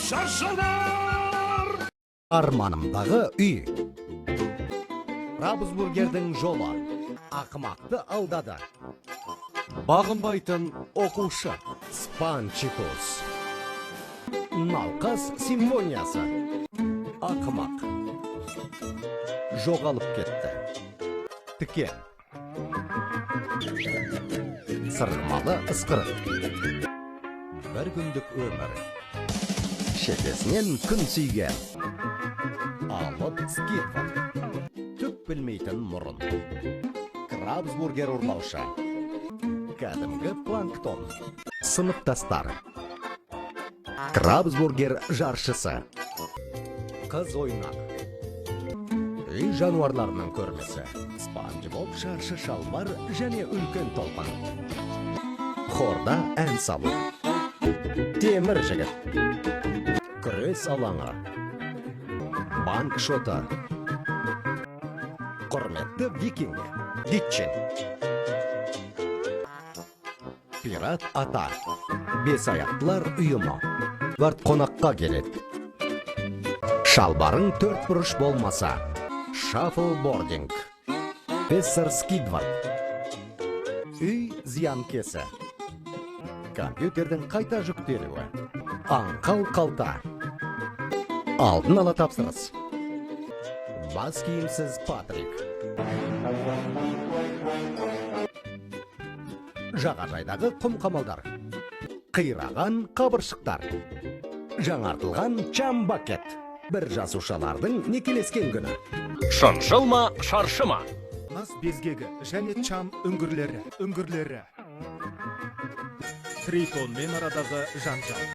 Шаршылар! Арманымдағы үй. Рабсбургердің жолы. Ақымақты алдады. Бағынбайтын оқушы. Спанчикус. Науқас симфониясы. Ақымақ. Жоғалып кетті. Тікен. Сырғымалы ысқырық. Бір күндік өмір. Шетесінен күн сүйген. Алып Скидвард. Түк білмейтін мұрын. Крабсбургер ұрлаушы. Кәдімгі планктон. Сыныптастар. Крабсбургер жаршысы. Қыз ойнақ. Үй жануарларының көрмесі. Спанч Боб шаршы шалбар және үлкен толқын. Хорда ән салу. Темір жігіт. Күрес алаңы. Банк шоты. Құрметті викинг. Дитчин. Пират ата. Бес аяқтылар ұйымы. Варт қонаққа келеді. Шалбарың төрт бұрыш болмаса. Шаффлбординг. Профессор Скидвард. Үй зиянкесі. Компьютердің қайта жүктелуі. Аңқау қалта. Алдын ала тапсырыс. Бас киімсіз Патрик. Жағажайдағы құм қамалдар. Қираған қабыршықтар. Жаңартылған чамбакет. Бір жасушалардың некелескен күні. Шыншыл ма, шаршы ма? Нас безгегі және чам үңгірлері. Тритонмен арадағы жанжал.